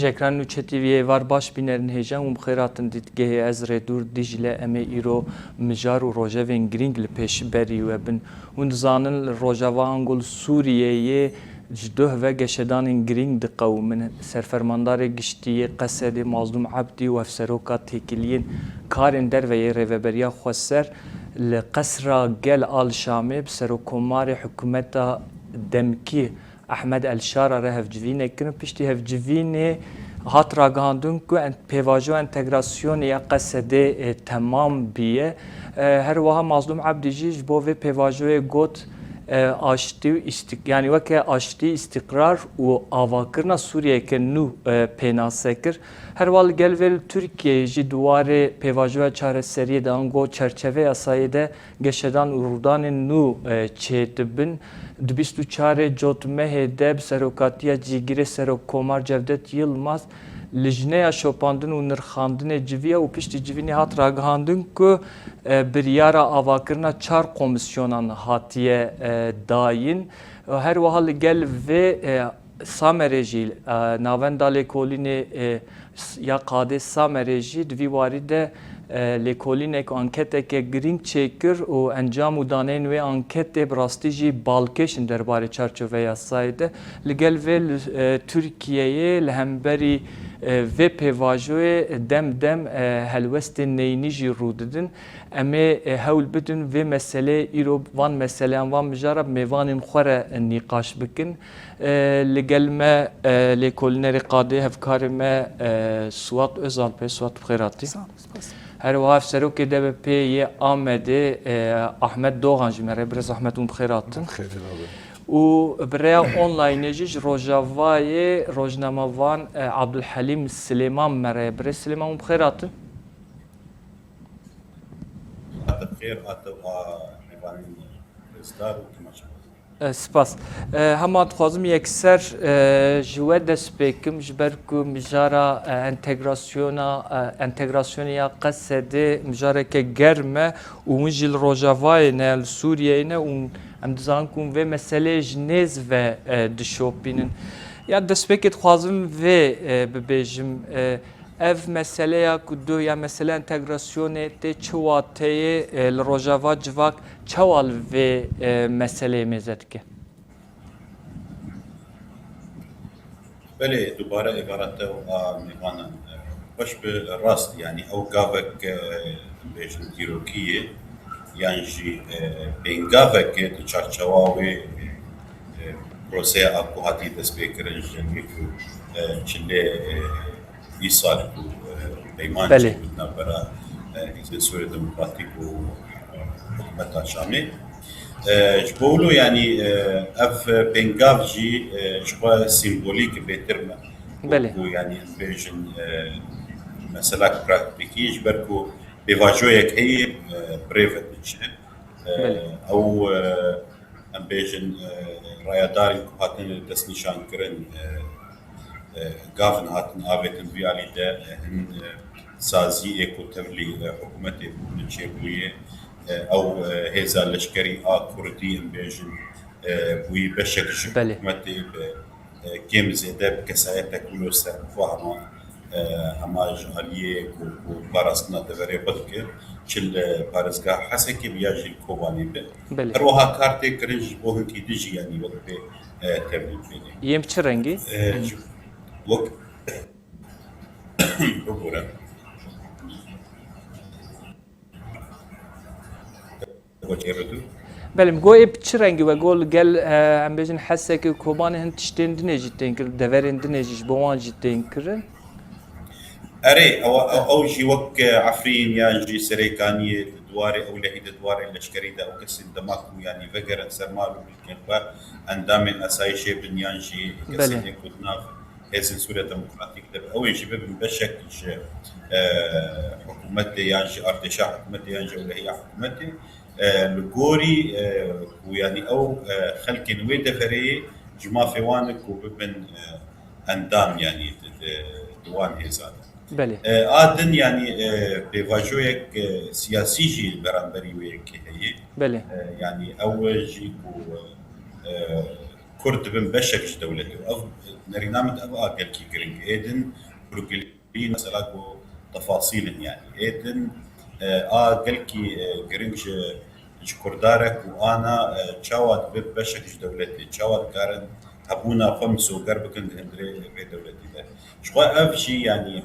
جکران نوچتی وار باش بینرن هجان و مخیراتن دیدگه از ردور دیجله امی ایرو مجار و روژه وین گرینگ لپیش بری و بن و زانن روژه وانگل سوریه جدوه و گشتان گرینگ دقو من سرفرماندار گشتی قصد مظلوم عبدی و افسروکا تکیلین کارن در و یه ریوبریا خسر لقصر گل آل شامه بسروکمار حکومت دمکی احمد الشارع ره هفجوینه کنه پشتی هفجوینه هات راگاندون که پیواجو انتگراسیون یا قصده تمام بیه هر وها مظلوم عبدی جیج بوه پیواجو گوت آشتی یعنی وقت آشتی استقرار و آواکرنا سوریه که نو پیناسکر هر وال گلول ترکیه جی دواره پیواجو چهار سری دانگو چرچوه اسایده گشتان رودان نو چهتبن 24 جوتمه دب سروکاتیا جیگیر سروکومار جودت یلماز لجنه شوپاندن و نرخاندن جویه و پشت جوینی هات راگهاندن که بریارا آواکرنا 4 کمیسیونان هاتیه داین هر وحال گل و سامرجی ناوندا لیکولین یا قاده سامرجی دوی وارده لیکولین یک انکت که گرینگ چکر و انجام دانین و انکت براستی جی بالکشن درباره چارچوبه یاسایده لگل و ترکیه لهمبری و پیواجوی دم هلوست نینیجی رو دادن اما هول بدن و مسئله ایرو وان مسئله وان مجرب میوان خوره نقاش بکن لگل ما لیکولین قاده هفکار ما سوات ازال پی سوات بخیراتی هر وقت سروکی دب پی آمده احمد دوغان جمره برز احمد بخیراتن و برای آنلاین جیج روجاوای روزنامه‌وان عبدالحلیم سلیمان مره برای سلیمان بخیراتن بخیر آتو میوان استار و تماشا سپاس همات خوازم یکسر جوه دست بکم جبر که مجارا انتگراسیونیا قصده مجارا که گرمه و مجل روجاوای نال سوریه نه و ام دزان کن و مسئله جنیز و دشوپینن یا دست بکت خوازم و ببیجم اف مسئله کدو یا مسئله انتگراسیون ته چواته لروجاوا جواک چوال و مسئله میزد که بله دوباره عبارت و میوان باش به راست یعنی او گاوک بیشتر دیروکیه یعنی جی بینگاوک تو چارچواوی پروسه آبوهاتی دست بکرن جنگی که چله ایسال تو پیمان بله. بدنا برای حزب سوریه دموکراتیک و حکومت شامی جبولو یعنی اف بنگاف جی شبه سیمبولیک بهتر بله. یعنی بیشن مثلا پرکتیکی جبرکو بواجو یک هی پریفت میشه او ام بیشن رایداری هاتن دست نشان کرن گاون هاتن آبتن بیالی ده هن سازی اکوتولی حکومتی بودنچه او هزا لشکری کردی ام بیشن بوی بشکش حکومتی کم زیاده بکسایت کلوستر فهمه اما جالیه کو بارسنا دوره بدکه چل بارزگاه حسکی بیاجی کوبانی به روها کارت کرنج بوهن کی دیجی یعنی وقت تبلیغ میده یم چه رنگی؟ وقت بگوره بله مگوی چه رنگی و گل گل ام بیشن حسه که کوبان هن تشتین دنیجی تینکر دورین دنیجیش بوان جی تینکرن اره او جي وك عفرين يا جي سريكانية دواري او لهيد دواري لشكري دا او كسين دماغكم يعني فقر سرمال بالكنفا اندام اسايشي بنيان جي كسين كدناف هيسن سوريا ديمقراطيك دا او يجي بشك حكومتي يعني ارتشاح حكومتي يعني ولا هي حكومتي لغوري ويعني او خلق نويده فري جما فيوانك وبن اندام يعني دوان هزاد بله. آدن يعني بواجويك سياسي جي برانبري ويك هي بله. يعني أول جي كو كرد بن بشكش دولتي أو نرينامد أبقى قلكي جرينج إيدن بروكلين مثلا تفاصيل يعني إيدن قلكي جرينج كردارك وأنا تشاوات بن بشكش دولتي تشاوات كارن أبونا خمسو قربكن هندري في دولتي ده شو أفشي يعني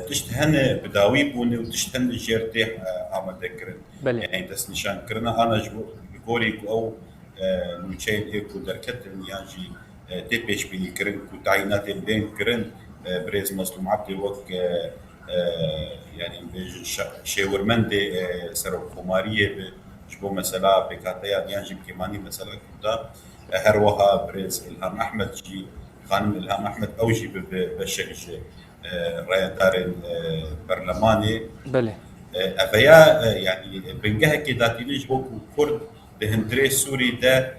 تشتهن بداوي بوني وتشتهن جيرتي عمل ذكرن بله يعني تس نشان كرنا أنا جوري أو نشين إيكو دركت يعني تبيش بيني كرن كتعينات بين كرن بريز مسلم عبدي وك يعني شاور مندي سر خمارية شبو مثلا بكاتيا يعني جيب كماني مثلا كدا هروها بريز إلهام أحمد جي خانم إلهام أحمد أوجي بالشكل رئيس برلماني بله افيا يعني بنجاه كده تيجي بوكو كرد بهندري سوري ده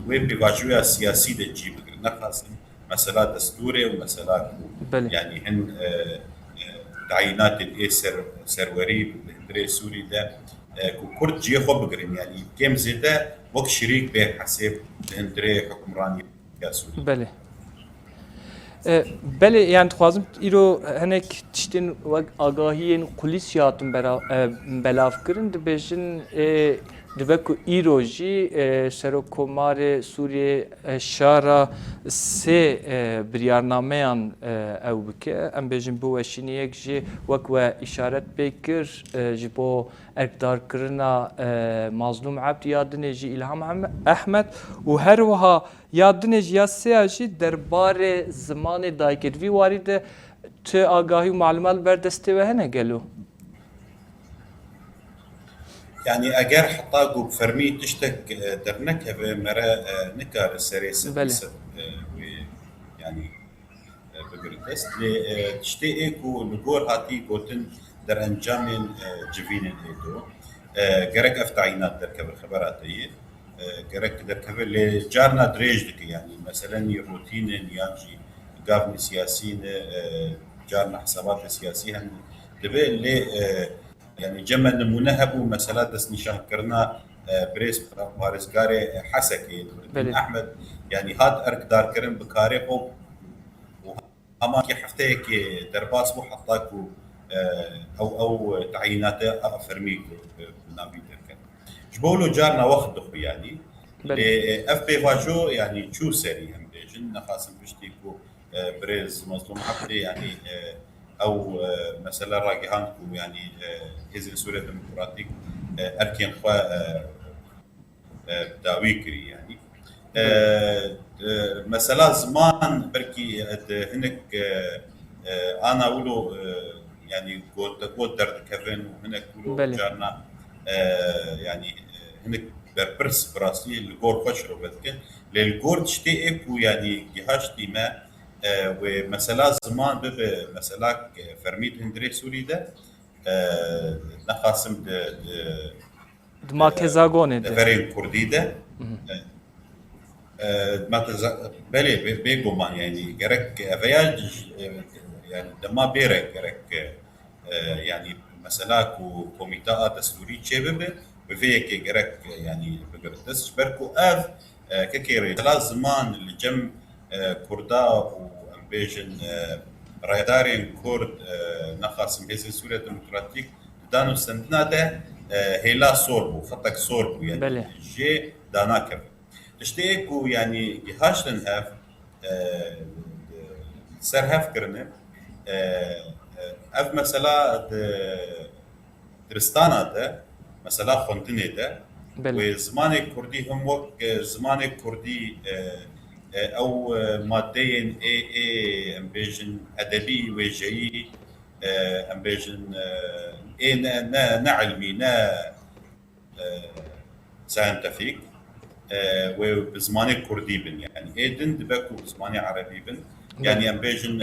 وين بيواجهوا سياسي ده تجيب نخاص مسألة دستوري ومسألة بله يعني هن تعيينات الإيسر سروري بهندري سوري ده كرد جي خو بقرن يعني كم زيادة وقت شريك به حسب بهندري حكمراني يا سوري بله بله يعني تخوازم ایرو هنک تشتین و آگاهی کلیسیاتم بلاف کردن دبیجن دبکو ایروجی سرکومار سوریه شارا سه بریارنامهان او بکه ام بیجن بو وشینیک جی وک و اشارت بکر جبو اقدار کرنا مظلوم عبد یادنه جی الهام احمد و هر وها یادنه جی سیاجی دربار زمان دایکت وی وارد ت آگاهی و معلومات بردسته و هنه گلو يعني اگر حتى جو فرمي تشتك درنك بمرا نكار السريس بله يعني بقردست تشتي ايكو نقول هاتي قوتن در انجام جفين ايدو جرك افتعينات در كبر خبراتي جرك در كبر لجارنا دريج دك يعني مثلا روتين يانجي قابل سياسيين جارنا حسابات سياسية دبي اللي يعني جمع نمونهب ومسألة دس نشان كرنا بريس بارزقاري حسكي بن أحمد يعني هاد أرك دار كرن بكاريقو وهما كي حفتيك درباس بو حطاكو أو تعييناته أفرميكو بنابي تركن جبولو جارنا وقت دخو يعني اف بي فاجو يعني شو سري هم بيجن نخاسم بشتيكو بريز مظلوم عبدي يعني او مثلا راجعانكو يعني حزب سوريا الديمقراطيك اركين خوا داويكري يعني مثلا زمان بركي هنك انا اقولوا يعني قلت درد كفن وهنك اقولوا جارنا يعني هنك بربرس براسي الجور خشرو بدك للجور تشتيك ويعني جهاش ما ومثلا زمان بب مثلا فرميت هندري سوري ده نخاسم ما كزاغون ده فرين كردي ده ما بلي بيجومان يعني جرك فياج يعني دما بيرك جرك يعني مثلا كوميتا دستوري شباب وفيك جرك يعني بقدس بركو اف ككيري لازمان اللي جم كردا وامبيجن رايدارين كرد نخاسم هيز سوريا الديمقراطيك دانو سندناده هيلا سوربو خطك سوربو يعني جي داناكر تشتيكو يعني جهاش لنهاف سر هاف كرنه اف مثلا درستانا ده مثلا خونتني ده وزمان الكردي هم وقت زمان الكردي او مادين اي امبيجن ادبي وجاي امبيجن اي نا علمي نا ساينتفيك وبزماني كردي بن يعني ايدن دبكو بزماني عربي بن يعني امبيجن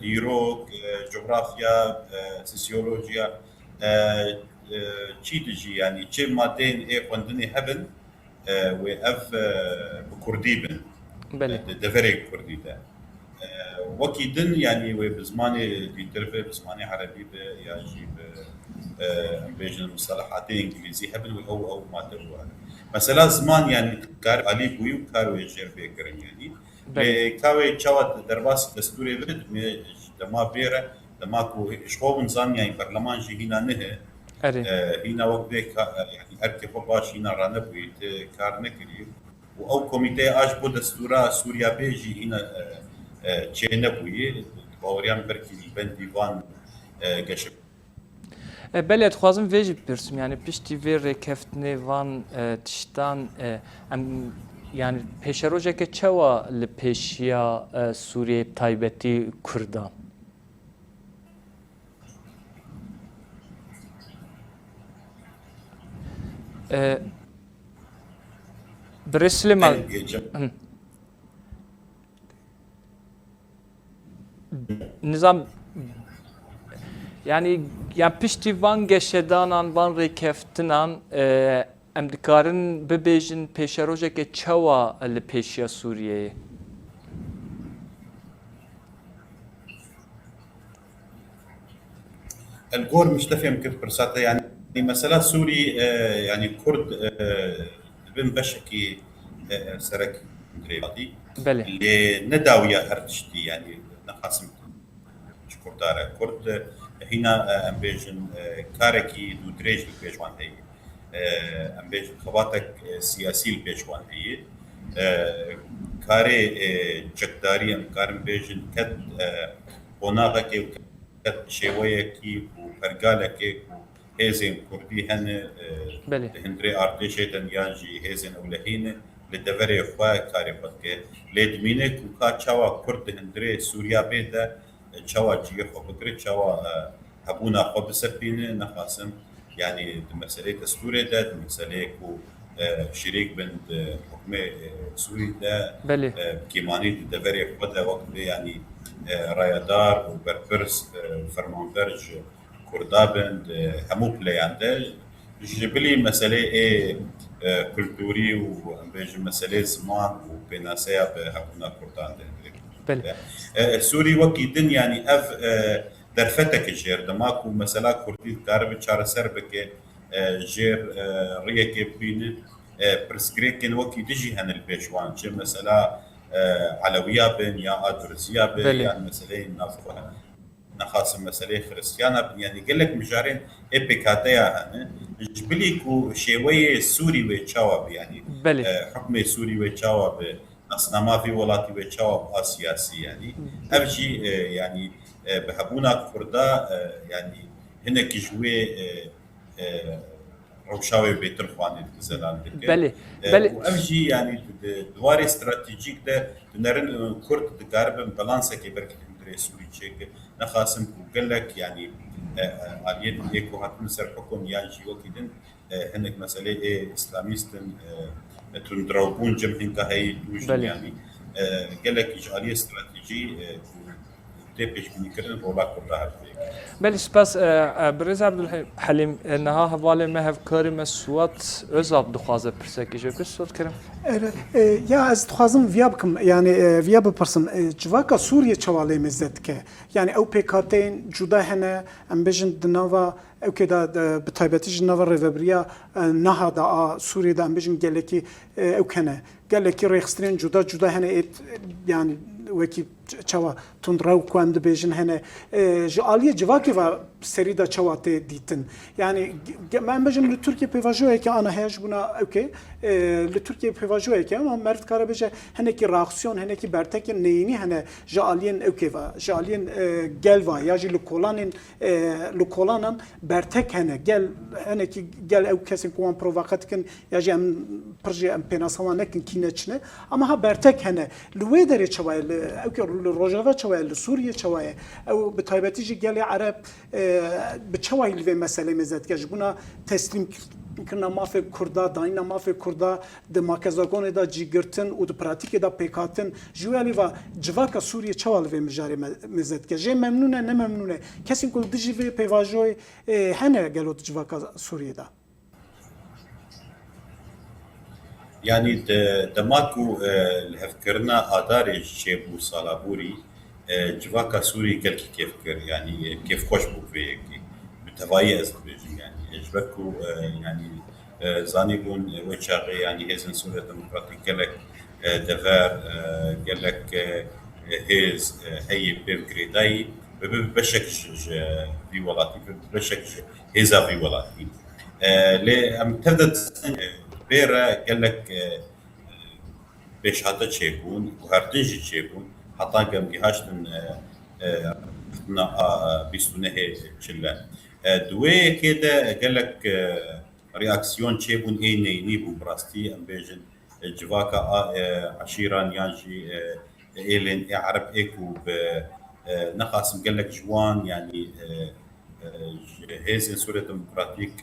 ديروك جغرافيا سوسيولوجيا تشيتجي يعني تشي مادين اي قندني هبن واف بكردي بن دفري كردي ده وكيدن يعني وبزماني ديترفي بزماني عربي يجي امبيجن مصطلحات انجليزي هبن او ما تبغى مثلا زمان يعني كار علي بوي وكاروي جير بيكرن يعني بله كاوي تشاوت درباس دستوري لد دما بيرة دما كو شخوب نظام يعني برلمان جي هنا نه اره هنا وقت يعني اركب باش هنا رانا بويت كار نكري او كوميتي اش بو دستورا سوريا بيجي هنا تشينا بوي باوريان بركي بن ديوان قش بله اتخوازم ویجی پرسم یعنی پشتی وی رکفتنی وان تشتان ام yani peşerojeke çava li peşiya Suriye taybeti Kurdan. Breslemal nizam yani piştî van geşedanan van rêkeftinan em dikarin bibêjin pêşerojeke çawa li pêşiya Sûriyeyê. الجور مش تفهم كيف برساتة يعني مثلا سوري يعني كرد بن بشكي سرك دريباتي Belê. اللي نداوية هرتشتي يعني نقاسم كردارة كرد هنا ام بيجن كاركي دو دريج البيجوان هي ام بيجن خباتك سياسي البيجوان هي كاري جكداري ام كارم بيجن كد بوناغكي وكد شويكي وفرقالكي هيزن كردي هن Belê. هندري ارتشيتن يانجي هيزن اولهين لدفري خوا كاري بكي لدمينك وكا تشاوا كرد هندري سوريا بيدا تشاوا جي خو بكري تشاوا هبونا خو بسبين نخاسم يعني مسألة سوريا ده مسألة كو شريك بند حكومة سوري ده Belê. كيماني دفري خدا وقت يعني رايدار وبربرس فرمانبرج كردابند همو بلايانده جبلي مسألة إيه كولتوري وبيجي مسألة زمان وبناسيا بهبونا كردان ده Belê. سوري وكي دن يعني اف درفتك جير دماكو مثلا كردي كارب چار سر بك جير ريك بين برسكريكن وكي دجي هن البيشوان چه مثلا علويا بن يا ادرسيا بن بله. يعني مثلا نافقه نخاصم مسألة خريستيانا يعني قال لك مجارين إبكاتيا هن جبليكو شوية سوري وتشاوب يعني Belê. حكم سوري وتشاوب أصلا ما في ولاتي وتشاوب سياسي يعني أبجي يعني بهبونا كردا يعني هناك جوي روشاوي بيتر خواني زلال Belê. Belê. وأبجي يعني دواري استراتيجيك ده نرن كرد دقاربن بالانسا كي بركة هندري سوري تشيك نخاسم وقال لك يعني عالية إيكو هاتن سر حكم يانجي وكيدن هناك مسألة إيه إسلاميستن تندروبون جمعين كهي توجن يعني قال لك إجعالية استراتيجي تبش بنكرن رولا كلها هالفيك Belê spas Birêz Abdulhelîm niha hevalê me hevkarî me Suat Özal dixwaze pirsekê ji kir Suat kirim. Ya ez dixwazim viya bikim yani viya bipirsim civaka Sûriye çawalê mezet dike yani ew pêkhateyên cuda hene em bêjin di nava ew kê de bi taybetî ji nava rêveberiya neha da a Sûriyê de em bêjin gelekî ew hene gelekî rêxistinên cuda hene yani wekî çawa tundraw ku em dibêjin hene ji aliyê civakê ve serî da çawa tê dîtin yani em bêjin li Tirkiye pêvajoyekê ana heye ji bûna ew kê li Tirkiye pêvajoyekê ama merv dikare bêje hinekî reaksiyon hinekî bertekên neyînî hene ji aliyên ew kê ve ji aliyên gel ve ya jî li kolanan bertek hene gel hinekî gel ew kesên ku wan provoka dikin ya jî em pir jî em pênasawan nekin kîne çine ama ha bertek hene li wê derê çawa li ew kê li Rojava çawa li Sûriye çawa ew bi taybetî jî gelê Ereb bi çawa li vê meselê mezet ji bûna teslîm kirina mafê Kurda danîna mafê Kurda di makezagonê da cîgirtin û di pratikê da pêkhatin ji wê alî ve civaka Sûriye çawa li vê mijarê mezet dike jê memnûn e ne memnûn e kesên ku dijî vê pêvajoyê hene gelo di civaka Sûriyê da يعني دماكو الهفكرنا آداري شيبو صالابوري جواكا سوري قال كيف كر يعني كيف خوش بو فيكي بتفاية أزبيج يعني جواكو يعني زانيبون وشاغي يعني هيزن سوريا ديمقراطيك قالك دفار قالك هيز هي بيركريداي بشك في ولاتي بشك هيزا في ولاتي لي ام تبدا بيرا قالك بشهادة شيبون وهرتنجي شيبون حتى قام جهاشتن بيستونه شلا دوي كده قال لك رياكسيون شيبون اي نيبو براستي ام بيجن جواكا عشيران يانجي ايلين عرب ايكو نقاسم قال لك جوان يعني هيزن سوريا ديمقراطيك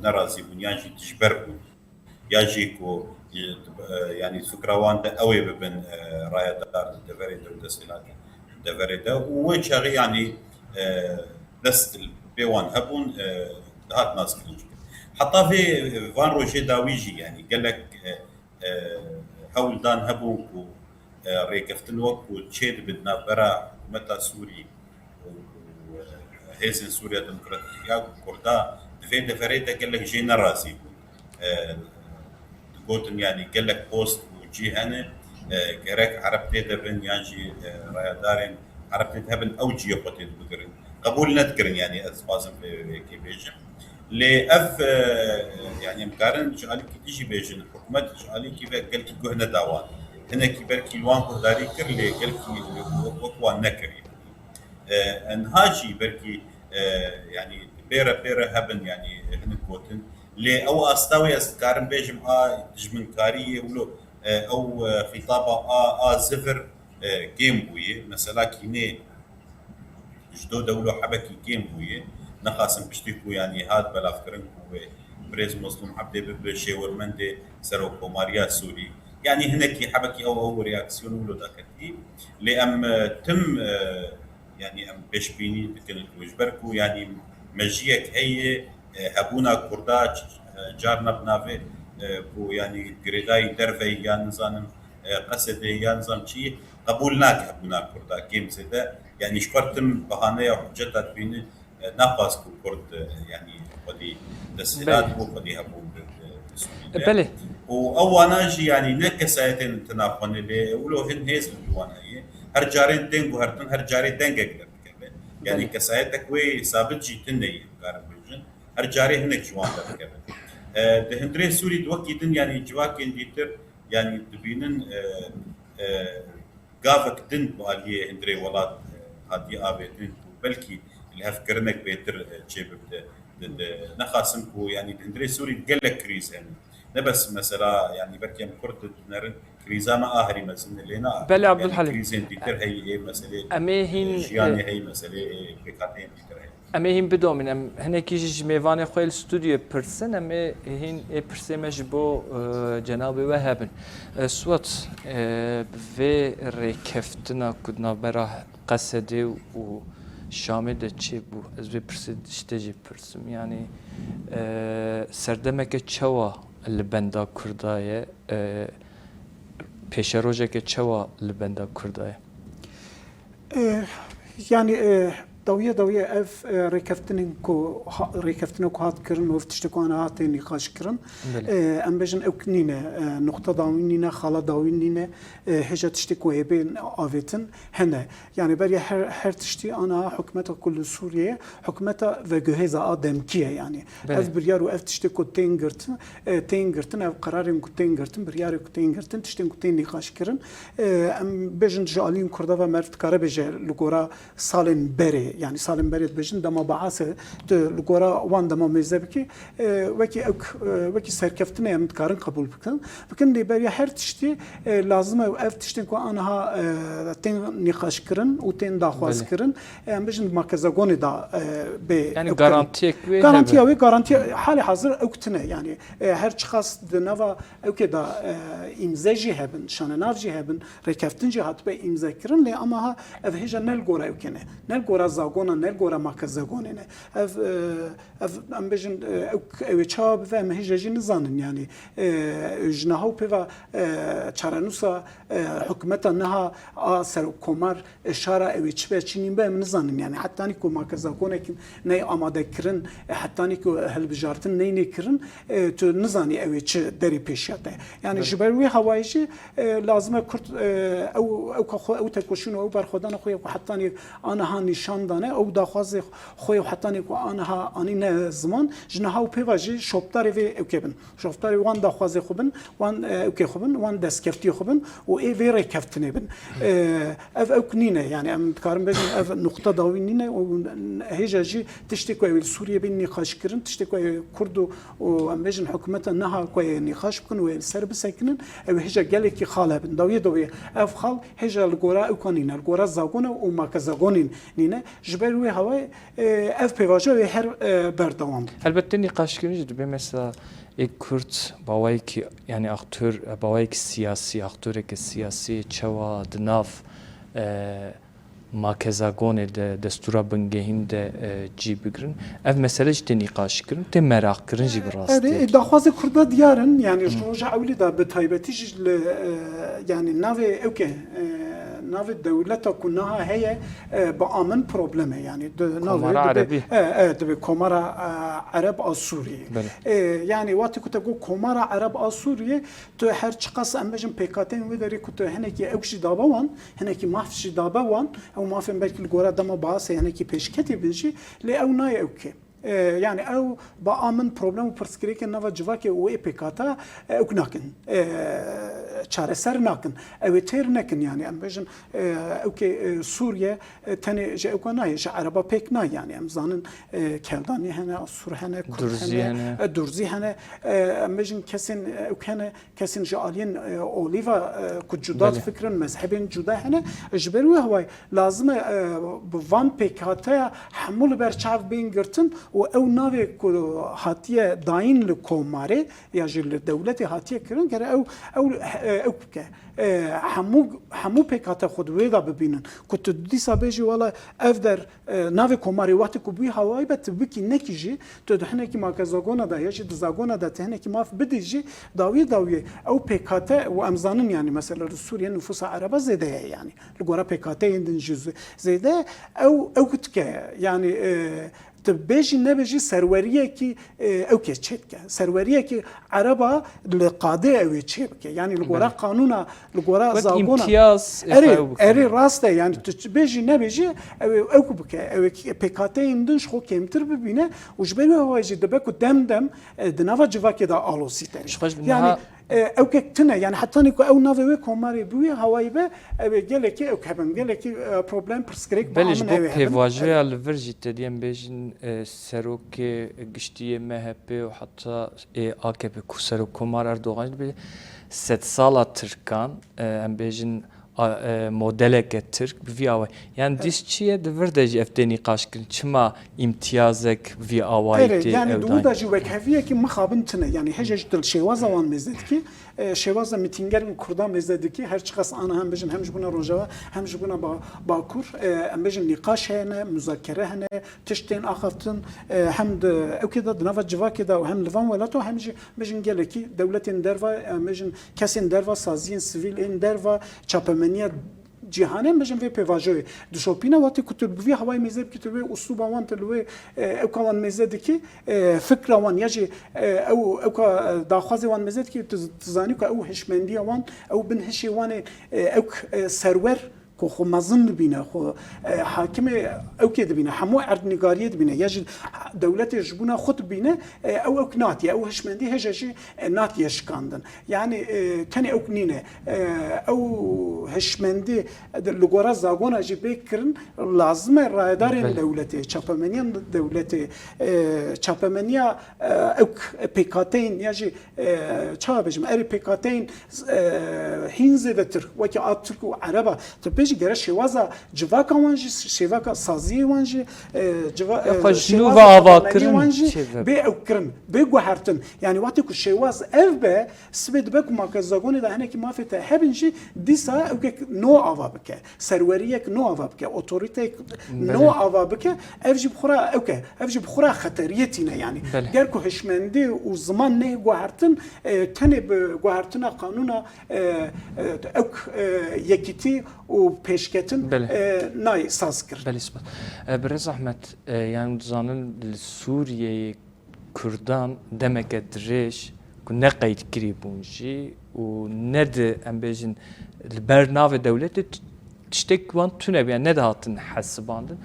نرازي بنيانجي تجبربو ياجيكو يعني فكروان قوي بين رايا دار دفريدا ودسيلات دفريدا وشاغي يعني دست البيوان هبون هات ناس كلش حتى في فان روجي داويجي يعني قال لك حول دان هبون ريكفتن وقت وتشيد بدنا برا متى سوري هيزن سوريا ديمقراطية كردا دفريدا قال لك جينا راسي قلتن يعني قال لك بوست وجي هنا كراك عربتي دبن يانجي رايدارين عربتي دبن او جي قتل بقرن قبول نذكرن يعني اسفازم في بيجن لاف يعني مقارن شغالي كي تيجي بيجن الحكومات شغالي كيف قال لك هنا داوان هنا كيف الوان قداري كر لي قال لك وقوان نكر انهاجي بركي يعني بيرا هبن يعني هنا كوتن لي او استوي اسكارن بيجم دجمن كاريه ولو او خطابه زفر جيم بويه مثلا كيني جدو دولو حبكي جيم بويه نقاسم بشتكو يعني هاد بلا فكرن بريز مسلم عبدي بشيور مندي سروكو ماريا سوري يعني هناك حبكي او رياكسيون ولو داكتي لام تم يعني ام بيشبيني بكل وجبركو يعني مجيك هي هبونا كردا جارنا بنافي بو يعني جريداي درفي يا نظام قصدي يا نظام شيء قبولناك هبونا كردا كيم زده يعني شكرتم بهانه وحجتها بين ناقص كرد يعني قدي تسهيلات وقدي هبو بله وانا جي يعني نكسايتين تناقون اللي ولو هن هيز الجوان هي هرجارين دنج وهرتن هرجاري دنج يعني كسايتك وي ثابت جي تني قارب هرجاري هناك جوان تركبت دهندري سوري دوكي دن يعني جواكين ديتر يعني دبينن قافك دن بالي هندري ولاد هادي ابيتن بلكي الهفكرنك بيتر جيب نخاسمكو يعني دهندري سوري قلك كريز يعني نبس مثلا يعني بركي كرد نرن كريزا ما اهري مثلا لينا بلا عبد الحليم يعني كريزين ديتر هي مساله امهين يعني هي مساله بكاتين ديتر امهين بدو من هناك يجي ميفان خويل استوديو برسن ام هين برسمج بو جناب وهبن صوت في ركفتنا كنا برا قصدي و شامل چی بو از به پرسیدشتجی پرسم یعنی سردمک چوا لبندا کردایه پیش روزه که چوا لبندا کردایه يعني دوية اف ريكفتنكو هات كرن وفتشتكو انا هاتي نقاش كرن ام بجن او كنينه نقطه داوينينه خلا داوينينه هجه تشتكو بين افيتن هنا يعني بري هر تشتي انا حكمتها كل سوريا حكمتها وجهزا ادم كيه يعني اف بريارو اف تشتكو تينغرتن او قرارين تينغرتن بريارو تينغرتن تشتكو تين نقاش كرن ام بجن جالين كردوا مرت كاربجه لغورا سالن بري يعني سالم بريد بجن دما بعاسه لغورا وان دما مزبكي وكي سركفتنا متقارن قبول بكن دي بري هر تشتي لازم اف تشتي كو انها تين نقاش كرن وتين داخواز كرن بجن مركزغوني دا يعني غارانتي حالي حاضر اوكتنا يعني هر شخص دنوا او كده امزاجي هبن شان نافجي هبن ركفتنجي هات به امزا كرن لي اما ها هجا نلغورا اوكنه نلغورا زاگونا نرگورا ماکە زاگونێنە ev em bêjin ew ê çawa bive em hêja jî nizanin yanî ji neha û pêva çarenûsa hikûmeta niha a serokkomar şara ew ê çi be çînîn be em nizanin yani hetanî ku maka zagonekî ney amadekirin hetanî ku hilbijartin ney nêkirin tu nizanî ew ê çi derê pêşiya te yani ji ber wê hewayê jî lazim e Kurd ew tekoşîn û ew berxwedana xwe ku hetanî aniha nîşan dane ew daxwazê xwe hetanî ku aniha anîne ziman ji neha û pêva jî şopdarê vê ew kebin şopdarê wan daxwazê xwe bin wan ew kê xwe bin wan destkeftiyê xwe bin û ê vê rêkeftinê bin ev nîne yani em dikarin bêjin ev nuqta dawî nîne û hêja jî tiştê ku ew Sûriye bên nîxaşkirin tiştê ku ew Kurd û em bêjin hikûmeta niha ku nîxaş bikin û ser bisekinin ew hêja gelekî xal hebin dawiyê dawiyê ev xal hêja li gora ew kan nîne li gora zagona û maka zagonên nîne ji ber wê hewayê ev pêvaja wê her berdewam Elbette nîqaşkirin dibe mesela Kürt bawayekî yani aktör bawayekî siyasî aktöreke siyasî çawa di nav makezagonê de destûra bingehîn de cî bigirin ev mesele jî tê nîqaşkirin tê merakkirin jî bi rastî daxwazê Kurda diyarin yani roja ewlî da bi taybetî jî yani navê ew ke navê dewleta ku niha heye bi amin probleme yani dibe Komara Ereb a Sûriyê yani watê ku te got Komara Ereb a Sûriyê tu her çi qas em bêjin PKK'ên wê derê ku tu hinekî ew jî dabe wan hinekî maf jî dabe wan ew mafên belkî li gora dema basê hinekî pêşketê bin jî lê ew naye ew kê yani ew ba amin problem û pirsgirêkên nava civakê û PKK ew nakin çareser nakin ew ê têr nekin yani em bêjin ew kê Sûriye tenê ji ew nayê ji Ereba pêk nayê yani em zanin Keldanî hene Asûr hene Kurd hene Durzî hene em bêjin kesên ew hene kesên ji aliyên olîva ku cuda fikrin mezhebên cuda hene ji ber wê hewayê lazim e bi van PKKya hemû li ber çav bên girtin û ew navê ku hatiye dayîn li komarê ya ji li dewletê hatiye kirin gere ew bike hemû PKK xwe di wê da bibînin ku tu dîsa bêjî wala ev der navê komarê watê ku bûyî hewayî be tu bikî nekî jî tu di hinekî makezagona da ya jî di zagona da tu hinekî maf bidî jî dawiyê ew PKK û em zanin yani mesela li Sûriye nüfusa Ereba zêde ye yani li gora PKK'yên din jî zêde ew dike yani tu bêjî nebêjî serweriyekî ew kê çêdike serweriyekî Ereba li qadê ew ê çê bike yani li gora qanûna li gora zagona erê rast e yani tu bêjî nebêjî ew ku bike ew PKK'yên din ji xwe kêmtir bibîne û ji ber wê hewayê jî dibe ku dem di nava civakê da alosî te yani ew kek tune yani hetanî ku ew navê wê komarê bûye hewayî be ew ê gelekî ew hebin gelekî problem pirsgirêk belê ji bo pêvajoya li vir jî te diyem bêjin serokê giştiyê MHP û heta AKP ku serokkomar Erdogan be sed sala Tirkan em bêjin modeleke Türk bi vî awayî yani dîs çi ye di vir de jî ev tê nîqaşkirin çima îmtiyazek vî awayî tê yani du da jî wekheviyekî mixabin tune yani hêja ji dil şêwaza wan mêze dikî şêwaza mîtîngerên Kurdan mêze dikî her çi qas ana hem bêjin hem ji bûna Rojava hem ji bûna Bakur em bêjin nîqaş hene muzakere hene tiştên axaftin hem de ew kê da di nava civakê da hem li van welato hem jî bêjin gelekî dewletên derva em bêjin kesên derva saziyên sivîlên derva çapemeniya cîhanê bêjin vê pêvajoyê dişopîna watê ku tu bi vî hewayê mêze bikî tu wê usluba wan tu li wê ew ka wan mêze dikî fikra wan ya jî ew ka daxwazê wan mêze dikî tu zanî ku ew hişmendiya wan ew bin hişê wanê ew serwer ku xwe mezin dibîne xwe hakimê ew kê dibîne hemû erdnîgariyê dibîne ya jî dewletê ji bûna xwe dibîne ew natiye ew hişmendî hêja jî natiye şikandin yani tenê ew nîne ew hişmendî li gora zagona jî bêk kirin lazim e rayedarên dewletê çapemeniyan dewletê çapemeniya ew PKK'yên ya jî çawa bêjim erê PKK'yên hîn zêdetir wekî a Türk û Ereba tu جی گره شواza civaka wan jî şevaka saziyê wan jî xwe ve avakirin bê ew kirin bê guhertin yani watê ku şewaz ev be sibê dibe ku makezagonê de hinekî mafê te hebin jî dîsa ew no ava bike serweriyek no ava bike otorîteyek no ava bike ev jî bixura ev jî bixura xeteriyê tîne yani ger ku hişmendî û ziman nê guhertin tenê bi guhertina qanûna ew yekîtî û pêşketin nayê saz kir. Belî spas. Bi rêz Ehmed yani dizanin li Sûriyeyê Kurdan demeke dirêj ku ne qeyd kirî bûn jî û ne di em bêjin li ber navê dewletê tiştek wan tune yani ne dihatin hesibandin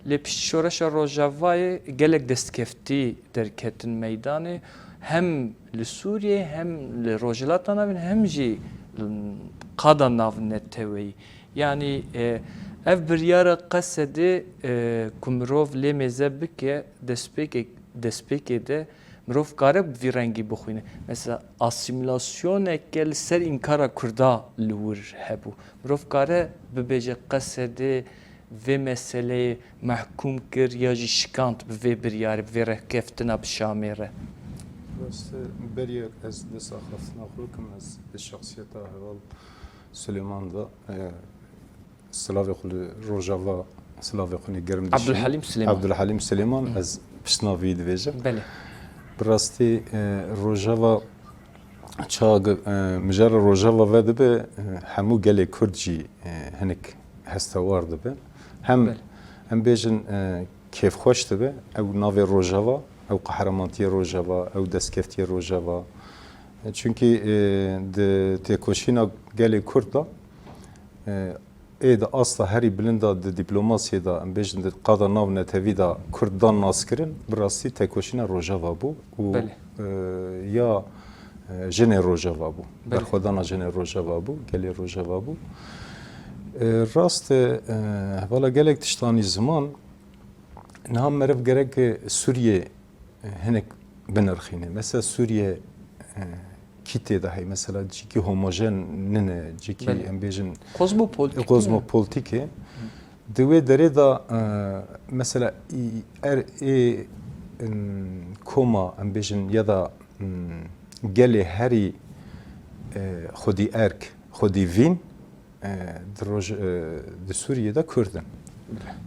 lê piştî şoreşa Rojavayê gelek destkeftî derketin meydanê hem li Sûriyê hem li Rojhilata navîn hem jî qada nav neteweyî yani ev biryara qesedê ku mirov lê mêze bike destpêkê de mirov kare bi vî rengî bixwîne mesela asîmîlasyoneke li ser înkara Kurda li wir hebû mirov kare bibêje qesedê vê meseleyê mehkûm kir ya jî şikand bi vê biryarê bi vê rêkeftina bi Şamê re. Beriye ez desa xaftina xwe kim ez bi şexsiyeta heval Süleyman da Silavê xwe li Rojava silavê xwe nê germ Abdulhalim Süleyman ez piştnavî dibêjim. Belê. Bi rastî Rojava çawa mijara Rojava ve dibe hemû gelê Kurd jî hinek hestewar dibe. Hem bêjin kêfxweş dibe ew navê Rojava ew qehremantiya Rojava ew destkeftiyê Rojava çünkü di têkoşîna gelê Kurd da ê de asla herî bilinda di dîplomasiyê da em bêjin di qada nav netewî da Kurdan naskirin bi rastî têkoşîna Rojava bû û ya jinê Rojava bû berxwedana jinê Rojava bû gelê Rojava bû rast vala gelek tiştanî ziman niha meriv gerek Sûriyê hinek binirxîne mesela Sûriye kitê de heye mesela cikî homojen nine cikî em bêjin kozmopolitîkê di wê derê da mesela koma em bêjin ya da gelê herî xwedî erk xwedî vîn di Sûriyê de Kurdin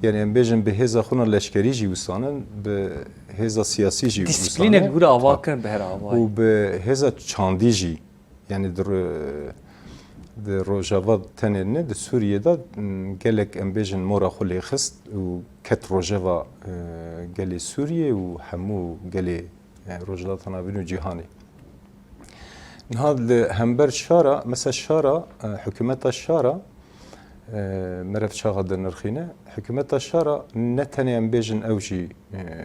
yani em bêjin bi hêza xwe leşkerî jî wîsanin bi hêza siyasî jî disîplînek gûre ava kirin bi her avayê û bi hêza çandî jî yani di Rojava tenê ne di Sûriyê de gelek em bêjin mora xwe lê xist û ket rojeva gelê Sûriyê û hemû gelê Rojhilata navîn û cîhanê. Niha li hember şara mesela şara hikûmeta şara merev çaxa dinirxîne hikûmeta şara ne tenê em bêjin ew jî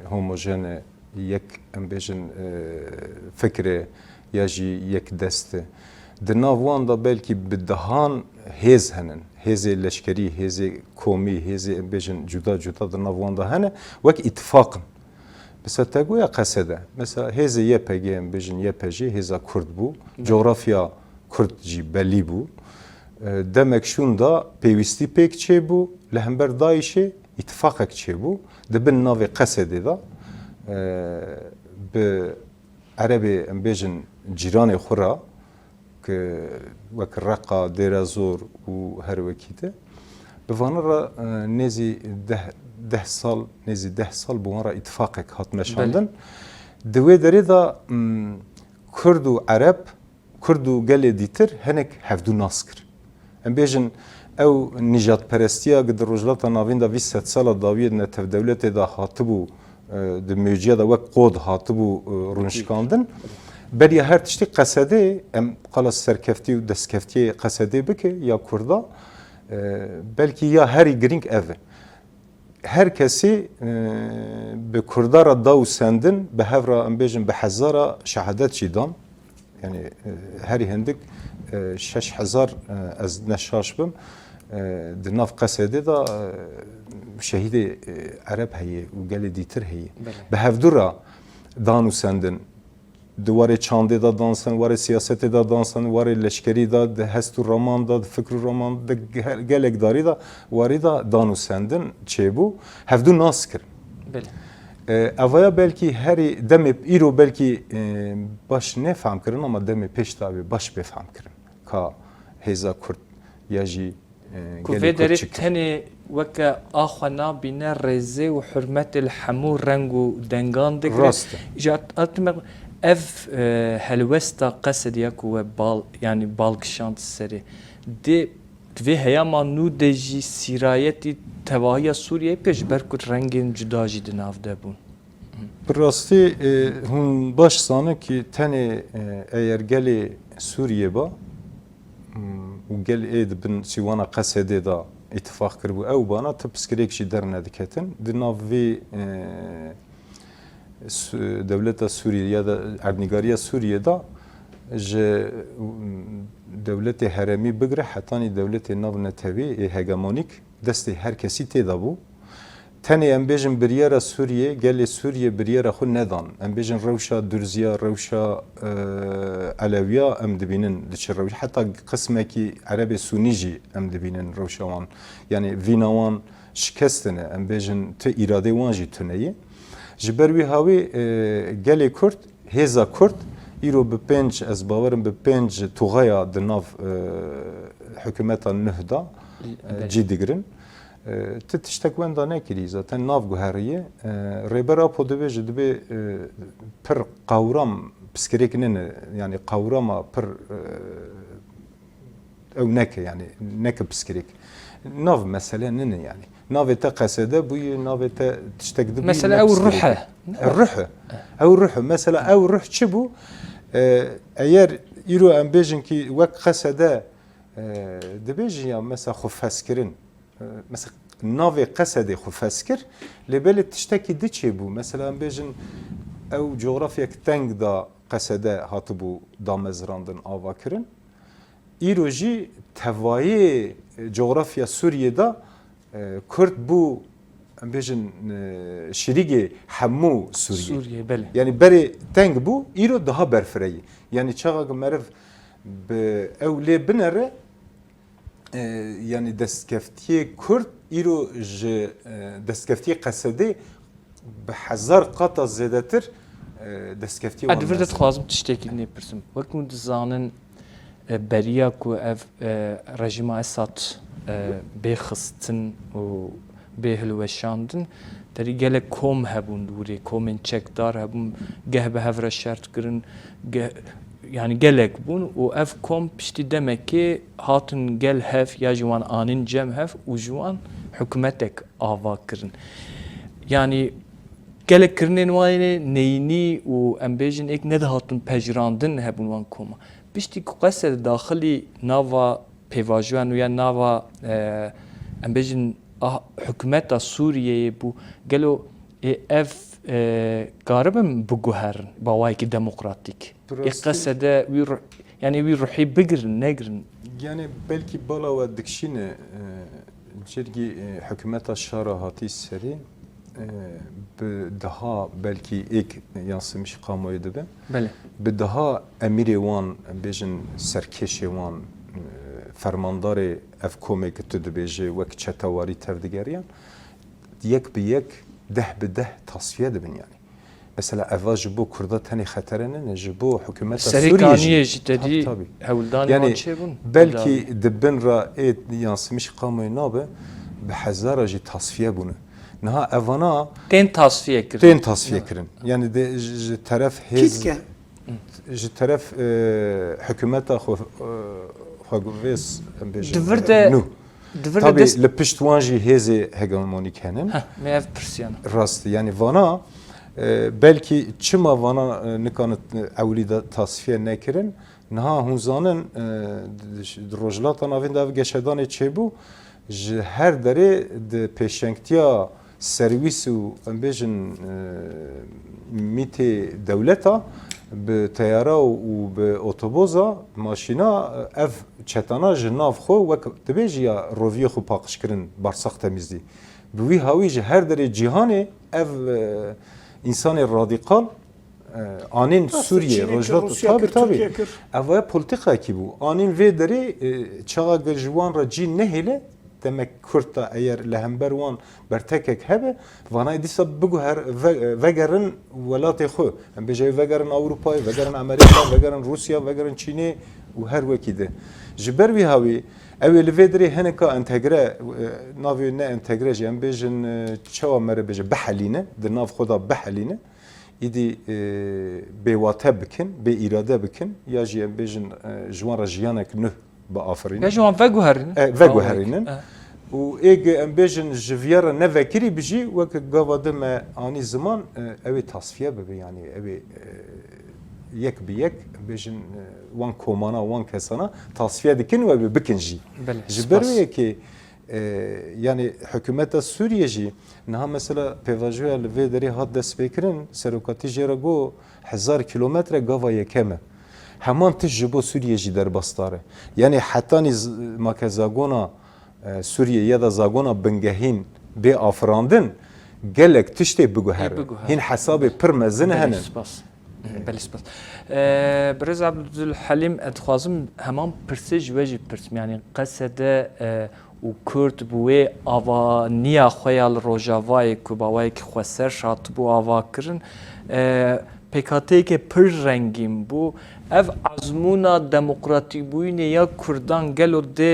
homojene yek em bêjin fikrê ya jî yek dest di nav wan da belkî bi dihan hêz henin hêzê leşkerî hêzê komî hêzê em bêjin cuda cuda di nav wan da hene wek îtifaqin mesela te goya qesede mesela hêzê YPG em bêjin YPG hêza Kurd bû coğrafya Kurd jî belî bû demek şun da pêwîstî pêk çêbû li hember Daişê îtifaqek çêbû dibin navê qesedê da bi erebê em bêjin cîranê xwe ra ki wek Reqa Dêra Zor û her wekî te bi vanan ra nêzî deh sal bi wan ra îtifaqek hat meşandin di wê derê da Kurd û Ereb Kurd û gelê dîtir hinek hevdû nas kir em bêjin ew nîjadperestiya di Rojhilata navîn da vî sed sala dawiyê netewdewletê da hatibû di mevciya da wek qod hatibû rûnişkandin beriya her tiştî qesedê em qala serkeftî û destkeftiyê qesedê bike ya Kurda belkî ya herî girîng ev e her kesî bi Kurda ra da û sendin bi hev ra em bêjin bi hezara şehadet jî dan yani herî hindik 6000 ez neşaş bim di nav qesedê da şehîdê Ereb heye û gelê dîtir heye bi hevdû ra dan û sendin دواره چانده دا دانسن واره سیاست دا دانسن واره لشکری دا ده هستو رومان دا ده فکر رومان ده گلک داری دا واره دا دانو سندن چه بو هفدو ناس کرن بله اویا بلکی هری دم ایرو بلکی باش نفهم کرن اما دم پیش تابی باش بفهم کرن که هزا کرد یا جی کوفه داره تنه وکه آخوانا بینه رزه و حرمت الحمو رنگ و دنگان دکره راسته جات اتمق اف هلوستا قصد یکو بال يعني بالکشانت سری دی دوی هیاما نو دجی سیرایتی تواهی سوریه پیش برکت رنگین جدا جی دناف ده بون براستی هون باش سانه که تنه ایر گلی سوریه با و گل اید بن سیوانا قصده دا اتفاق کربو او بانا تبسکریک شی در ندکتن دناوی دولت سوریه یا اردنگاری سوریه دا دولت هرمی بگره حتانی دولت ناو نتوی هگمونیک دست هر کسی تیدا بو تنی ام بیجن بریارا سوریه گل سوریه بریارا خود ندان ام بیجن روشا درزیا روشا علویا ام دبینن دچ روش حتی قسمه کی عرب سونیجی ام دبینن روشوان یعنی وینوان شکستنه ام بیجن ته اراده وانجی تنیه جبروی هاوی گل کرد هزا کرد ایرو به پنج از باورم به پنج توغایا دناف حکومتا نهدا جدیگرن تشتك وين دا نكري زاتن ناف گوهریه ریبرا پودوی جدبه پر قورام بسكريك نن يعني قوراما پر او نك يعني نك بسكريك ناف مثلا نن يعني ناف تا قصده بوي ناف تا تشتك دبي مثلا او الروحه او الروحه مثلا او الروح تشبو اير يرو ام بيجن كي وك قصده دبيجي مثلا خفاسكرين مثلا ناوی قصد خو فسکر لبل تشتکی دی چه بو مثلا بیجن او جغرافیا تنگ دا قصده هاتبو دامزراندن آوا کرن ایروجی توایی جغرافیا سوریه دا کرد بو بیجن شریک همو سوریه بله یعنی بری تنگ بو ایرو daha برفرایی یعنی چقدر مرف به اولی بنره yani destkeftiyê Kurd îro ji destkeftiyê Qesedê bi hezar qata zêdetir destkeftiyê wan. Divir de dixwazim tiştekî nepirsim. Wek hûn dizanin beriya ku ev rejima Esad bêxistin û bêhilweşandin derî gelek kom hebûn dûrê komên çekdar hebûn geh bi hev re şert kirin geh yani gelek bun o ev kom pişti demek ki hatın gel hef ya jiwan anin cem hef u jiwan hükümetek ava kirin yani gelek kirinin vayne neyni u embejin ek ne de hatın pejrandin hebun wan koma pişti qased daxili nava pevajuan ya nava embejin hükümeta Suriye bu gelo ev garibim biguherin bawayki demokratik قصده yani bir ruhi bigirin negrin yani belki bala ve dikşine çirgi hükümeta şara hati seri daha belki ek yansımış kamuoyuda be. Bele. Be daha emiri wan bejin serkeşi wan fermandarı evkome kütüdü beji vek çetavari tevdigeriyan yek bi yek deh bi deh tasfiye dibin yani. Mesela evvel jibo Kurda tani xeterinin jibo hükümet Suriye jitedi hevldani yani çebun belki dibin ra et yansımış kamuoyu nabe bi hezara ji tasfiye bunu. Naha evana ten tasfiye kirin. Yani de ji taraf hez ji taraf hükümeta xwagves Divir tabii li piştwan jî hêzê hegemonîk henin. Mev Persyan. Rast yani vana belki çima vana nikanı evlî de tasfiye nekirin. Niha hûn zanin rojlata navên de ev geşedanê çêbû ji her derê di pêşengtiya serwîs û em bêjin mîtê dewleta bi teyara û bi otoboza maşîna ev çetana ji nav xwe wek dibêjî ya roviyê xwe paqijkirin barsaq temîzlî. Bi wî hawî ji her derê cîhanê ev insanê radîqal anın Suriye Çin'e rojda Rusya tabi kır, Türkiye tabi kır. ava politika ki bu anın ve deri çağa gerjwan raci ne hele demek Kurta eğer lehember wan bertekek hebe vana edisa bigu her vegerin velatê xwe em bêje vegerin Avrupayê vegerin Amerika vegerin Rusya vegerin Çînê û her wekî de ji ber vî havî ew ê li vê derê hineka entegre navê ne entegre jî em bêjin çawa me re bêje bihelîne di nav xwe da bihelîne îdî bêwate bikin bê îrade bikin ya jî em bêjin ji wan re jiyanek nû biafirînin Ya şu an veguherin. veguherînin û êgê em bêjin ji viyara nevekirî bijî wek gava de me anî ziman ew ê tasfiye bibe yani ew ê yek bi yek bêjin wan komana wan kesana tasfiye dikin ve bikin jî ji ber wê yekê yani hükümeta Suriye jî niha mesela pêvajoya li vê derê hat destpêkirin serokatî jê re got 1000 kilometre gava yekeme heman tişt ji bo Suriye jî derbastar e yani hetanî make zagona Suriye ya da zagona bingehîn bê afirandin gelek tiştê biguherin hîn hesabê pir mezin hene بله سپاس برز عبدالحلیم ادخوازم همان پرسش وجی پرسم یعنی قصده و کرد بوی آوا نیا خویال روجاوای کوباوای که خواسر شات بو آوا کرن پکاتی که پر رنگیم بو ev azmuna demokratik buyne ya Kurdan gelo de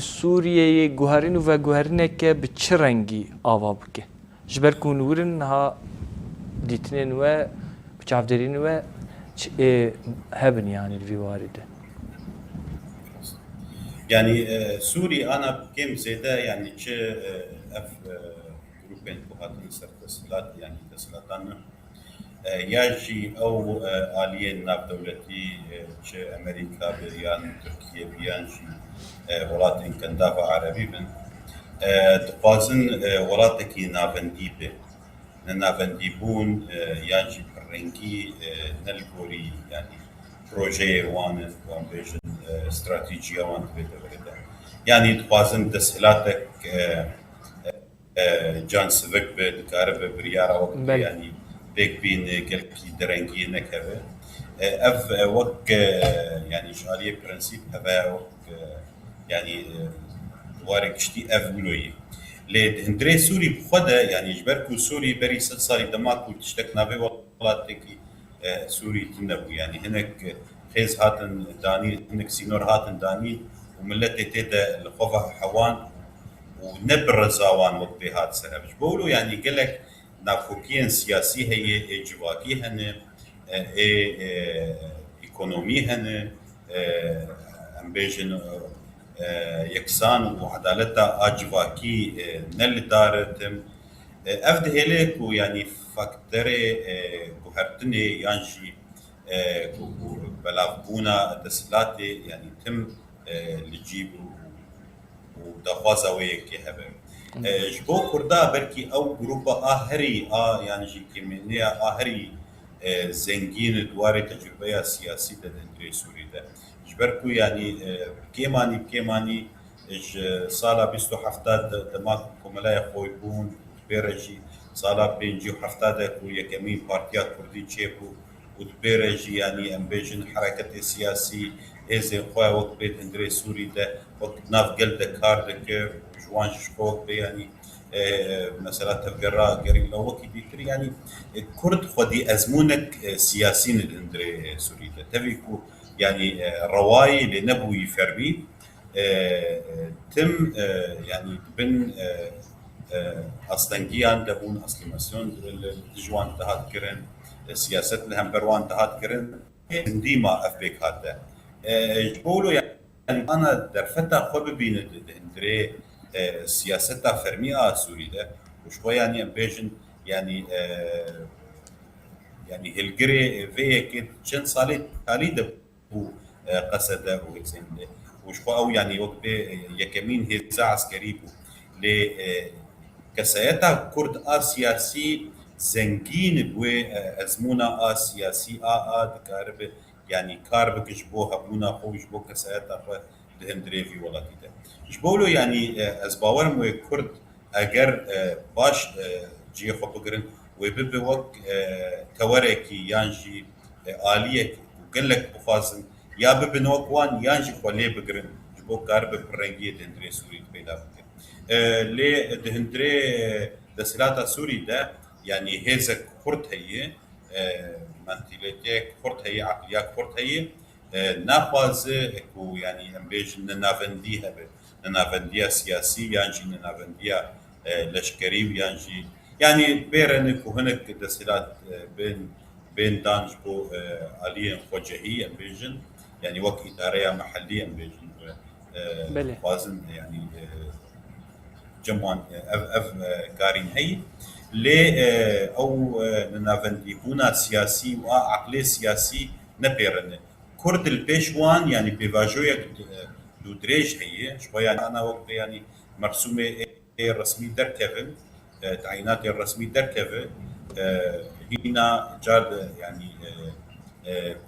Suriye'ye guharin ve guharineke bi çi rengi ava bike. Jiber kunurun ha ditinin ve çavderin ve hebin yani vivaride. Yani Suriye ana kem zede yani çi ev grupen bu hatın sertesilat yani teslatlarını ياجي أو آلية ناف دولتي شيء أمريكا بيان تركيا بيان شيء ولات إن كان دافع عربي من تقازن ولاتك نافنديبه نافنديبون ياجي برنكي نلقوري يعني بروجي وان بيجن استراتيجية وان تبدا بردا يعني تقازن تسهيلاتك جان سفك بدكارب بريارة وقت يعني بيك بين كلكي درنجي نكبه اف وك يعني شاليه برنسيب هذا وك يعني وارك شتي اف بلوي لي هندري سوري بخدا يعني جبركو سوري بري صاري دماكو تشتكنا به ولاتكي سوري تنبو يعني هناك خيز هاتن داني هناك سينور هاتن داني وملتي تيدا الخوفه حوان ونبر زاوان وقت هات سربش بقولوا يعني قال لك نافوكيان سياسي هي جواكي هن ايكونومي هن ام بيجن يكسان وعدالتا اجواكي نل دارتم افد هيليك يعني فاكتوري بوهرتني يانشي بلافبونا دسلاتي يعني تم لجيب ودخوازاوي كي هبه جبو كردا بركي او جروبا اهري يعني جي كيمينيا اهري زنجين دواري تجربه سياسيه دندري سوري ده جبركو يعني كيماني صالا بيستو حفتاد دماغ كملايا خويبون بيرجي صالا بينجي حفتاد كو يكمين بارتيات كردي تشيبو ودبيرجي يعني امبيجن حركه سياسي ازي خويا وقت بيت اندري سوري ده وقت ناف قلد كاردك جوان شكوك يعني مثلا تفقرا قريب لو وكي بيكر يعني كرد خدي ازمونك سياسيين الاندري سوريا تبيكو يعني رواي لنبو يفربي تم يعني بن اصلنجيان دهون اصلماسيون جوان تهات كرن سياسات لهم بروان تهات كرن ديما افبيك هذا بقولوا يعني انا درفتا خب بين الاندري سياستها فرمية سوريا وشوية يعني بيجن يعني يعني الجري في كده شن صالي تاليد هو قصده وإنسان وشوية أو يعني وقت يكمين هزاع عسكري ل كسيتا كرد سياسي زنجين بوي أزمونا سياسي دكارب يعني كارب كشبوها بونا خوش بو كسيتا دهندري في ولا كده جبولو يعني از باور مو كرد اگر باش جي خو بگرن ويبب وك كوركي يانجي آلية وقال بخازن يا ببن وكوان يانجي خليه بقرن جبو كارب برنجية دهندري سوري بيدا بكر لي دهندري دسلاتا سوري ده يعني هيزك خرط هي منتيلتك خرط هي عقليات خرط هي نافاز كو يعني امبيج نافنديها نافنديا سياسي يعني نافنديا لشكري يعني بيرنك وهناك دسلات بين دانج بو آلية وجهية امبيجن يعني وقت إدارية محلية امبيجن بله وازن يعني جمعان اف كارين هي لي او نافندي هنا سياسي وعقلي سياسي نبيرن كرد البيشوان يعني بيفاجويا دو دريج هي شويه انا وقت يعني مرسومه رسمي در كيفن تعيينات الرسمي در كيفن هنا جاد يعني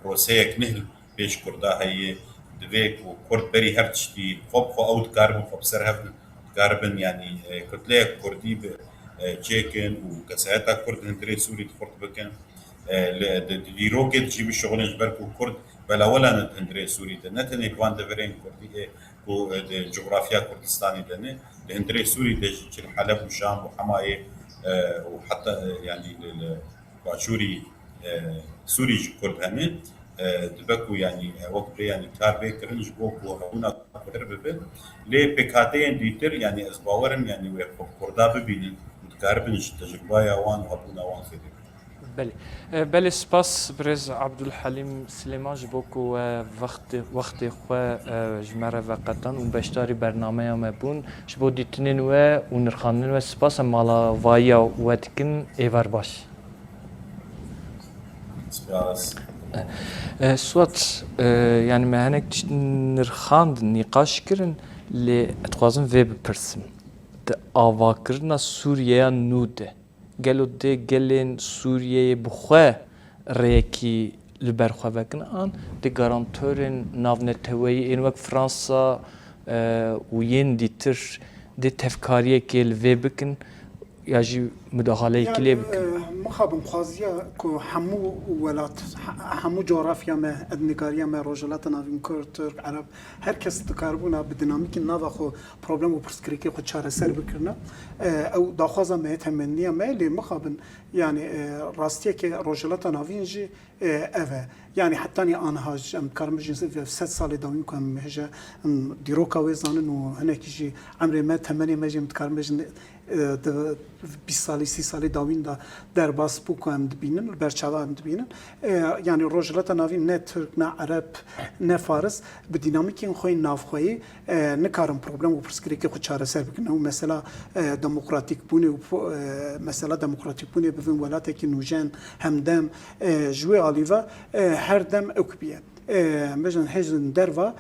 بروسيك نهل بيش كردا هي دفيك وكرد بري هرتشتي خب اوت كاربون خب سرهبن كاربن يعني كتلة كردي تشيكن وكساعتها كرد هندري سوري تفرط بكن دي روكت جيب الشغل جبركو كرد بلا ولا هندري سوري نتني كوان دفرين كردي كو جغرافيا كردستاني دني هندري سوري دجي حلب وشام وحماية وحتى يعني باشوري سوري كرد هني دبكو يعني وقت يعني كار بيكرن جبوكو هنا قدر ببن لي بكاتين ديتر يعني ازباورن يعني وكردا ببين متقاربن تجربه يا وان وابونا وان فيدي بله سپاس برز عبدالحلیم سلیمان جبوکو وقت خو جمره وقتان و بشتاری برنامه هم بون جبو دیتنین و نرخانن و سپاس مالا وایا و دکن ایوار باش سپاس سوات يعني ما هناك نرخاند نقاش كرن اللي اتخوازن في بپرسم ده آواکرنا سوریه نوده گلو ده گلین سوریه بخواه ریکی لبرخواه وکن آن ده گارانتورن ناونتوی این وقت فرانسا و ین دیتر ده تفکاریه که لوی بکن یا جی مداخله کلی بکن مخابم خوازیه که همو ولات همو جغرافیا ما ادنگاریا ما روجلات ناوین کرد ترک عرب هر کس تکاربونا به دینامیک ناو خو پروبلم و پرسکریکی خود چاره سر بکرنا او داخوازا ما تمنیه ما لی مخابن يعني راستيه که روجلات ناوین جی اوه يعني حتى اني انا هاج ام كارمجين في 7 سال داوين كم هجا ديروكا وزانن وهناك جي عمري ما 8 ما جي متكارمجين 20 سالی 30 سالی داوین دا در باس بوکو هم دبینن برچاوا هم دبینن يعني روجلات ناوین نه ترک نه عرب نه فارس به دینامیکی خوی نافخوی نکارم پروبلم و پرسکری که خود چاره سر بکنه و مثلا دموکراتیک بونه و مثلا دموکراتیک بونه به ولاتی که نوجن همدم جوی آلیوا هر دم اوکبیه مثلا حزن دروا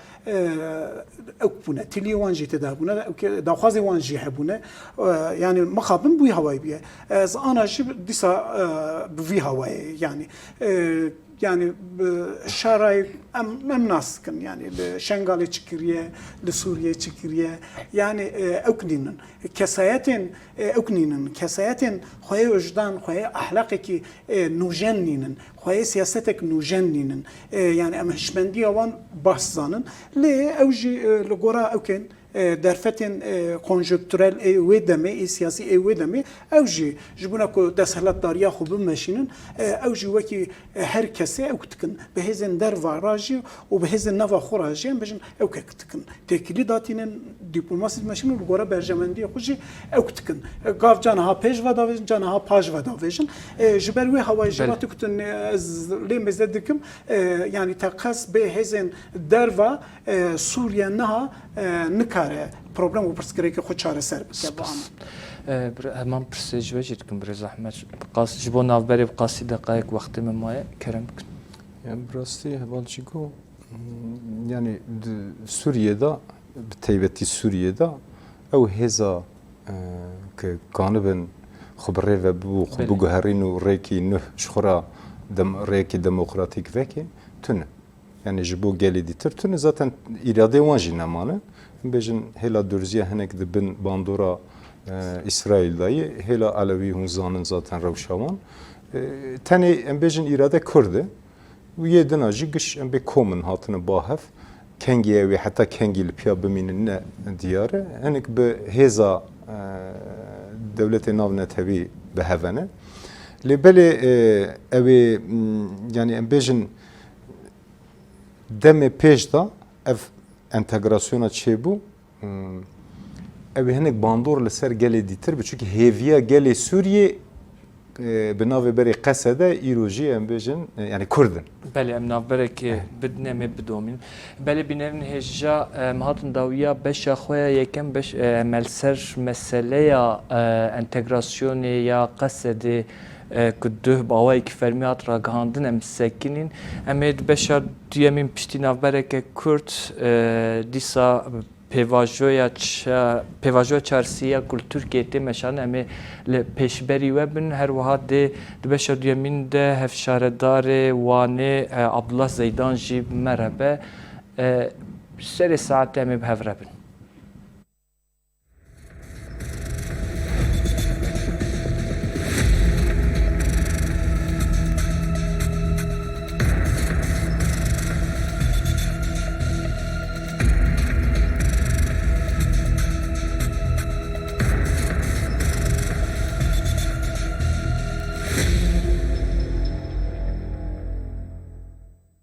أكبونه تلي وانجي تدابونه داخازي وانجي حبونه يعني مخابن بوي هواي بيه أنا جيب ديسا بوي هواي يعني شراي أم ناس كن يعني لشنغالي تشكريه لسوريا تشكريه يعني أكنين كساياتين أكنين كساياتين خوي وجدان خوي أخلاقك نوجنين خوي سياستك نوجنين يعني أم هشمندية وان بحثانن لأوجي لجورا أوكن درفتن کنجکتورال ودمه سیاسی ودمه اوجی جبونا کو دسهلت داریا خوب ماشینن اوجی وکی هر کسی اوکتکن به هزن در واراجی و به هزن نوا خوراجی بجن اوکتکن تکلی داتینن دیپلماسی ماشین بگورا برجمندی خوشی اوکتکن گاف جانها پیش و داویجن جانها پاج و داویجن جبروی هوای جوات کتن لی مزدکم يعني تقص به هزن در و سوریا نه نکار پروبلم و پرسکری که خود چاره سر بکنه. همان پرسش وجد کن برای زحمت قاس جبو نافبری بقاسی دقایق وقتی ممایه کرم کن. يعني براستی هبالچیکو يعني سوريا دا بتيبتي سوريا دا او هزا كانبن خبري وبو خبو هرينو ريكي نه شخرا دم ريكي ديمقراطيك وكي تن يعني جبو قالي دي ترتن zaten irade وانجي نمانه بيجن هلا درزيه هناك دبن باندورا İsrail dayı hela Alevi hunzanın zaten revşavan tane em bejin irade Kurdi bu yedin acı gış em be komun hatını bahef kengiye ve hatta kengil piya biminin ne diyarı enik be heza devlete navne tevi behevene lebeli evi yani em bejin deme pejda ev entegrasyona çebu ev hinek bandor li ser gelê dîtir bi çünkü hêviya gelê Sûriye bi navê berê Qesede îrojî em bêjin yani Kurdin. بله ام نافبرک بدنه بدومین بله بینرن هجا مهاتن داویا بشه خواه یکم بش ملسر مسئله یا انتگراسیون یا قصد که باوی که فرمیات را گهاندن ام سکنین امید بشه دیمین پشتی نافبرک کرد دیسا پیواژویا چارسیه کلتور کیتی مشان امی پیشبری و بن هر وحد ده بشه دیمین ده هفشاردار وانه عبدالله زیدان جیب مربه سر ساعت امی به هفره بن